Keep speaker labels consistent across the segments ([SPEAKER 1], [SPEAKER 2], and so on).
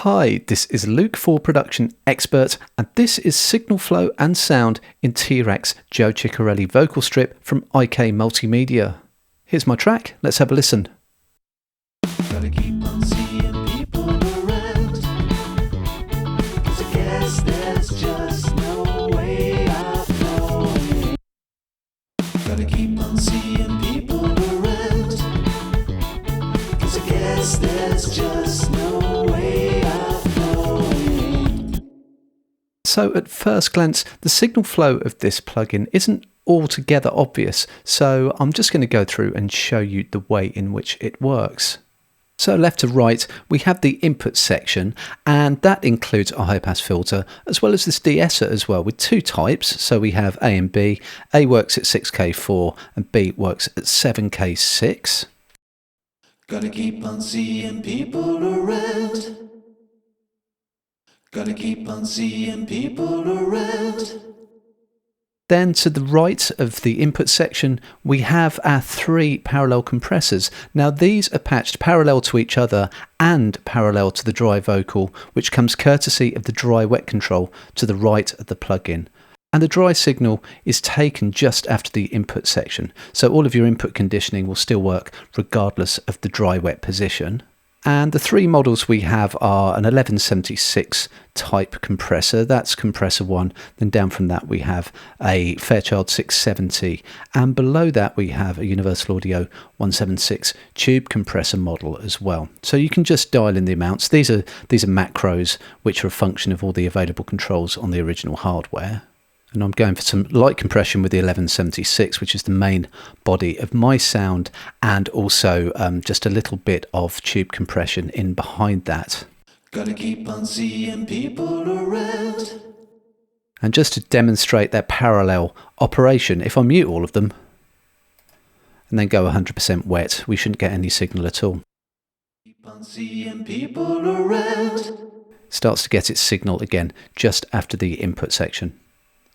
[SPEAKER 1] Hi, this is Luke for Production Expert, and this is signal flow and sound in T-RackS Joe Chiccarelli vocal strip from IK Multimedia. Here's my track, let's have a listen.
[SPEAKER 2] Gotta keep on seeing people around, 'cause I guess there's just no way of knowing. Gotta keep on seeing people around, 'cause I guess there's just no way of knowing.
[SPEAKER 1] So at first glance, the signal flow of this plugin isn't altogether obvious, so I'm just going to go through and show you the way in which it works. So left to right, we have the input section, and that includes a high-pass filter, as well as this de-esser as well, with two types. So we have A and B. A works at 6K4 and B works at 7K6.
[SPEAKER 2] Gotta keep on seeing people around. Gotta keep on seeing people around.
[SPEAKER 1] Then to the right of the input section, we have our three parallel compressors. Now these are patched parallel to each other and parallel to the dry vocal, which comes courtesy of the dry-wet control to the right of the plugin. And the dry signal is taken just after the input section. So all of your input conditioning will still work regardless of the dry-wet position. And the three models we have are an 1176 type compressor, that's compressor 1. Then down from that we have a Fairchild 670, and below that we have a Universal Audio 176 tube compressor model as well. So you can just dial in the amounts. These are macros, which are a function of all the available controls on the original hardware. And I'm going for some light compression with the 1176, which is the main body of my sound, and also just a little bit of tube compression in behind that.
[SPEAKER 2] Gotta keep on seeing people around.
[SPEAKER 1] And just to demonstrate their parallel operation, if I mute all of them and then go 100% wet, we shouldn't get any signal at all.
[SPEAKER 2] Keep on seeing people around.
[SPEAKER 1] Starts to get its signal again just after the input section.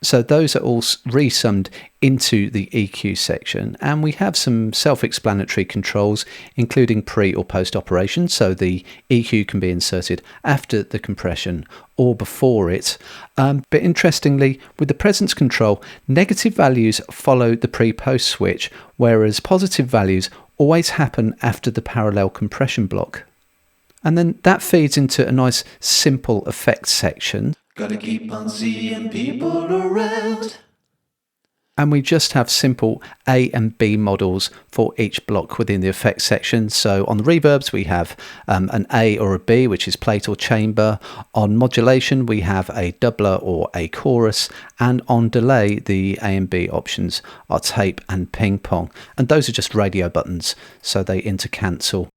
[SPEAKER 1] So those are all resummed into the EQ section, and we have some self-explanatory controls, including pre or post operation. So the EQ can be inserted after the compression or before it. But interestingly, with the presence control, negative values follow the pre-post switch, whereas positive values always happen after the parallel compression block. And then that feeds into a nice simple effects section.
[SPEAKER 2] Gotta keep on seeing people around.
[SPEAKER 1] And we just have simple A and B models for each block within the effects section. So on the reverbs, we have an A or a B, which is plate or chamber. On modulation, we have a doubler or a chorus. And on delay, the A and B options are tape and ping pong. And those are just radio buttons, so they intercancel.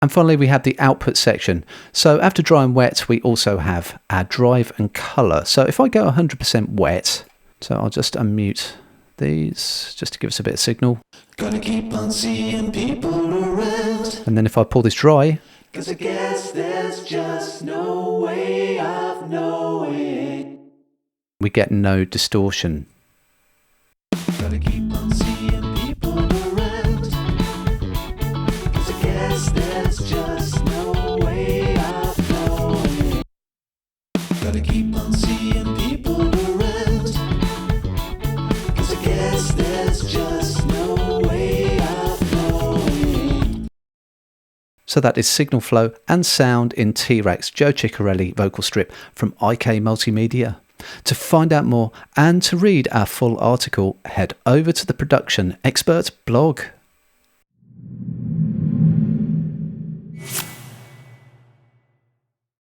[SPEAKER 1] And finally, we have the output section. So after dry and wet, we also have our drive and color. So if I go 100% wet, so I'll just unmute these just to give us a bit of signal.
[SPEAKER 2] Gotta keep on seeing people around.
[SPEAKER 1] And then if I pull this dry,
[SPEAKER 2] 'Cause I guess there's just no way of knowing.
[SPEAKER 1] we get no distortion.
[SPEAKER 2] Gotta keep on seeing people around. 'Cause I guess there's just no way of knowing. Gotta keep on seeing people around. 'Cause I guess there's just no way of knowing.
[SPEAKER 1] So that is signal flow and sound in T-RackS Joe Chiccarelli vocal strip from IK Multimedia. To find out more and to read our full article, head over to the Production Expert blog.